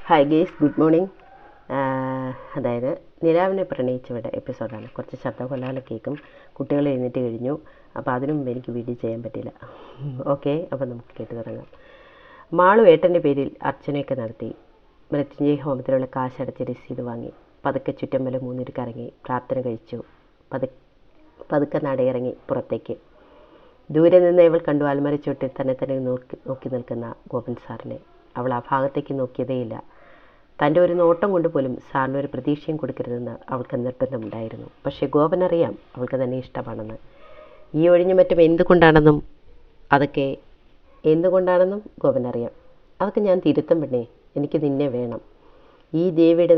Hi guys, good morning. അതായത് നിലാവിനെ പ്രണയിച്ചവരുടെ എപ്പിസോഡാണ്. കുറച്ച് ശബ്ദ കൊല്ലാതെ കേൾക്കും. കുട്ടികൾ എഴുന്നേറ്റ് കഴിഞ്ഞു. അപ്പോൾ അതിനു മുമ്പ് എനിക്ക് വീഡിയോ ചെയ്യാൻ പറ്റില്ല. ഓക്കെ, അപ്പോൾ നമുക്ക് കേട്ട് തുടങ്ങാം. മാളു ഏട്ടൻ്റെ പേരിൽ അർച്ചനയൊക്കെ നടത്തി. മൃത്യുഞ്ജയ ഹോമത്തിലുള്ള കാശടച്ച് രസീത് വാങ്ങി. പതുക്കെ ചുറ്റമ്പല മൂന്നിട്ട് കറങ്ങി പ്രാർത്ഥന കഴിച്ചു. പതുക്കെ നടയിറങ്ങി പുറത്തേക്ക്. ദൂരെ നിന്ന് ഇവൾ കണ്ടു അൽമര ചുട്ടിൽ തന്നെ നോക്കി നിൽക്കുന്ന ഗോപൻ സാറിനെ. അവൾ ആ ഭാഗത്തേക്ക് നോക്കിയതേയില്ല. തൻ്റെ ഒരു നോട്ടം കൊണ്ട് പോലും സാറിന് ഒരു പ്രതീക്ഷയും കൊടുക്കരുതെന്ന് അവൾക്ക് നിർബന്ധമുണ്ടായിരുന്നു. പക്ഷേ ഗോപൻ അറിയാം അവൾക്ക് തന്നെ ഇഷ്ടമാണെന്ന്. ഈ ഒഴിഞ്ഞു മറ്റും എന്തുകൊണ്ടാണെന്നും ഗോപൻ അറിയാം. അതൊക്കെ ഞാൻ തിരുത്തം പെണ്ണേ, എനിക്ക് നിന്നെ വേണം. ഈ ദേവിയുടെ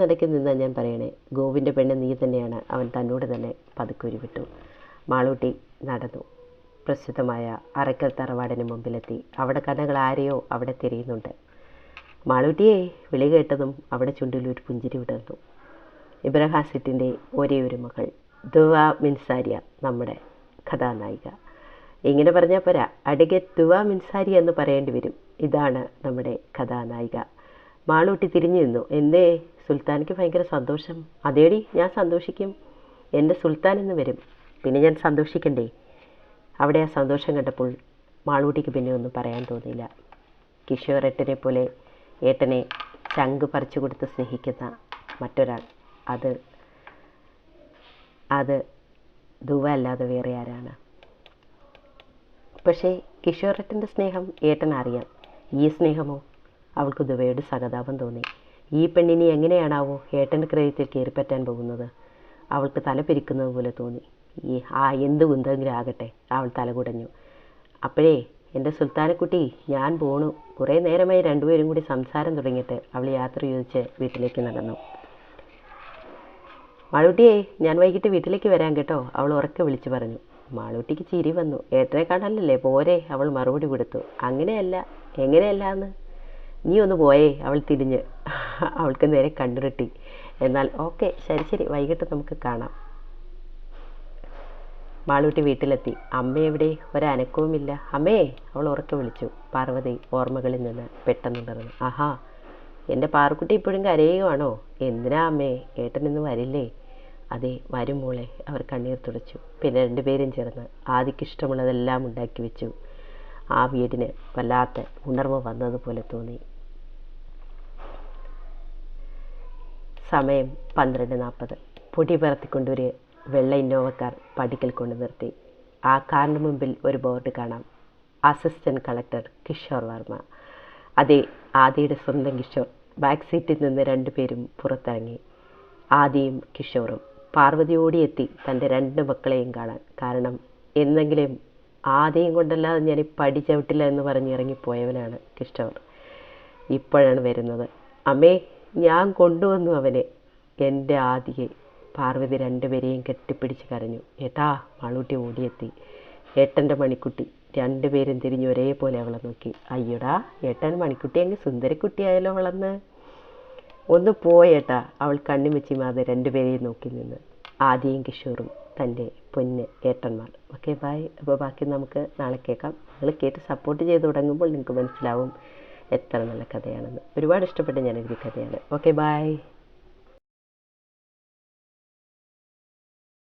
നടക്കിൽ നിന്നാണ് ഞാൻ പറയണേ. ഗോവിൻ്റെ പെണ്ണ് നീ തന്നെയാണ്. അവൻ തന്നോട് തന്നെ പതുക്കൊരു വിട്ടു. മാളൂട്ടി നടന്നു. പ്രസിദ്ധമായ അറക്കൽ തറവാടിന് മുമ്പിലെത്തി. അവിടെ കണ്ണുകൾ ആരെയോ അവിടെ തിരയുന്നുണ്ട്. മാളൂട്ടിയെ വിളി കേട്ടതും അവിടെ ചുണ്ടിലൊരു പുഞ്ചിരി വിടർന്നു. ഇബ്രഹാം സെറ്റിൻ്റെ ഒരേ ഒരു മകൾ ദുവ മിൻസാരിയ, നമ്മുടെ കഥാനായിക. ഇങ്ങനെ പറഞ്ഞാൽ പോരാ, അഡ്വക്കേറ്റ് ദുവ മിൻസാരിയ എന്ന് പറയേണ്ടി വരും. ഇതാണ് നമ്മുടെ കഥാനായിക. മാളൂട്ടി തിരിഞ്ഞു നിന്നു. എന്തേ, സുൽത്താനിക്ക് ഭയങ്കര സന്തോഷം? അതേടി, ഞാൻ സന്തോഷിക്കും. എൻ്റെ സുൽത്താൻ എന്ന് വരും, പിന്നെ ഞാൻ സന്തോഷിക്കണ്ടേ? അവിടെ ആ സന്തോഷം കണ്ടപ്പോൾ മാളൂട്ടിക്ക് പിന്നെ ഒന്നും പറയാൻ തോന്നിയില്ല. കിഷോർ ഏട്ടനെ പോലെ ഏട്ടനെ ചങ്ക് പറിച്ചു കൊടുത്ത് സ്നേഹിക്കുന്ന മറ്റൊരാൾ, അത് ദുവ അല്ലാതെ വേറെ ആരാണ്? പക്ഷേ കിഷോർ ഏട്ടൻ്റെ സ്നേഹം ഏട്ടനറിയാം. ഈ സ്നേഹമോ? അവൾക്ക് ദുവയോട് സഹതാപം തോന്നി. ഈ പെണ്ണിനെ എങ്ങനെയാണാവോ ഏട്ടൻ്റെ ക്രയത്തിൽ കയറിപ്പറ്റാൻ പോകുന്നത്? അവൾക്ക് തല പിരിക്കുന്നത് പോലെ തോന്നി. എന്ത് കുന്തെങ്കിലും ആകട്ടെ, അവൾ തലകുടഞ്ഞു. അപ്പോഴേ എൻ്റെ സുൽത്താനക്കുട്ടി, ഞാൻ പോണു. കുറേ നേരമായി രണ്ടുപേരും കൂടി സംസാരം തുടങ്ങിയിട്ട് അവൾ യാത്ര ചോദിച്ച് വീട്ടിലേക്ക് നടന്നു. മാളൂട്ടിയെ, ഞാൻ വൈകിട്ട് വീട്ടിലേക്ക് വരാം കേട്ടോ, അവൾ ഉറക്കെ വിളിച്ചു പറഞ്ഞു. മാളൂട്ടിക്ക് ചിരി വന്നു. ഏട്ടനെ കാണാനല്ലേ പോരെ, അവൾ മറുപടി കൊടുത്തു. എങ്ങനെയല്ല എന്ന്? നീ ഒന്ന് പോയേ, അവൾ തിരിഞ്ഞ് അവൾക്ക് നേരെ കണ്ടുരുട്ടി. എന്നാൽ ഓക്കെ, ശരി, വൈകിട്ട് നമുക്ക് കാണാം. മാളൂട്ടി വീട്ടിലെത്തി. അമ്മ എവിടെ? ഒരനക്കവുമില്ല. അമ്മേ, അവൾ ഉറക്കെ വിളിച്ചു. പാർവതി ഓർമ്മകളിൽ നിന്ന് പെട്ടെന്നുണ്ടായിരുന്നു. ആഹാ, എൻ്റെ പാറുക്കുട്ടി ഇപ്പോഴും കരയുകയാണോ? എന്തിനാ അമ്മേ, ഏട്ടനിന്ന് വരില്ലേ? അതെ, വരും മോളെ. അവർ കണ്ണീർ തുടച്ചു. പിന്നെ രണ്ടുപേരും ചേർന്ന് ആദിക്കിഷ്ടമുള്ളതെല്ലാം ഉണ്ടാക്കി വെച്ചു. ആ വീടിന് വല്ലാത്ത ഉണർവ് വന്നതുപോലെ തോന്നി. സമയം 12:40. പൊടി പറത്തിക്കൊണ്ടൊരു വെള്ള ഇന്നോവക്കാർ പടിക്കൽ കൊണ്ടു നിർത്തി. ആ കാറിന് മുമ്പിൽ ഒരു ബോർഡ് കാണാം. Assistant collector Kishore Varma. അതെ, ആദിയുടെ സ്വന്തം കിഷോർ. ബാക്ക് സീറ്റിൽ നിന്ന് രണ്ടുപേരും പുറത്തിറങ്ങി. ആദിയും കിഷോറും. പാർവതി ഓടിയെത്തി തൻ്റെ രണ്ട് മക്കളെയും കാണാൻ. കാരണം എന്നെങ്കിലും ആദിയും കൊണ്ടല്ലാതെ ഞാൻ ഈ പടി ചവിട്ടില്ല എന്ന് പറഞ്ഞ് ഇറങ്ങിപ്പോയവനാണ് കിഷോർ. ഇപ്പോഴാണ് വരുന്നത്. അമ്മേ, ഞാൻ കൊണ്ടുവന്നു അവനെ, എൻ്റെ ആദിയെ. പാർവതി രണ്ടുപേരെയും കെട്ടിപ്പിടിച്ച് കരഞ്ഞു. ഏട്ടാ, മാളൂട്ടി ഓടിയെത്തി. ഏട്ടൻ്റെ മണിക്കുട്ടി. രണ്ടുപേരും തിരിഞ്ഞ് ഒരേപോലെ അവളെ നോക്കി. അയ്യോടാ, ഏട്ടൻ മണിക്കുട്ടി അങ്ങ് സുന്ദരക്കുട്ടിയായാലോ വളർന്ന്. ഒന്ന് പോയേട്ടാ, അവൾ കണ്ണിമെച്ചിമാതെ രണ്ടുപേരെയും നോക്കി നിന്ന്. ആദിയും കിഷോറും തൻ്റെ പൊന്ന് ഏട്ടന്മാർ. Okay, by. അപ്പോൾ ബാക്കി നമുക്ക് നാളെ കേൾക്കാം. നിങ്ങൾ കേട്ട് സപ്പോർട്ട് ചെയ്ത് തുടങ്ങുമ്പോൾ നിങ്ങൾക്ക് മനസ്സിലാവും എത്ര നല്ല കഥയാണെന്ന്. ഒരുപാട് ഇഷ്ടപ്പെട്ട് ഞാനെഴുതിയ കഥയാണ്. Okay, by.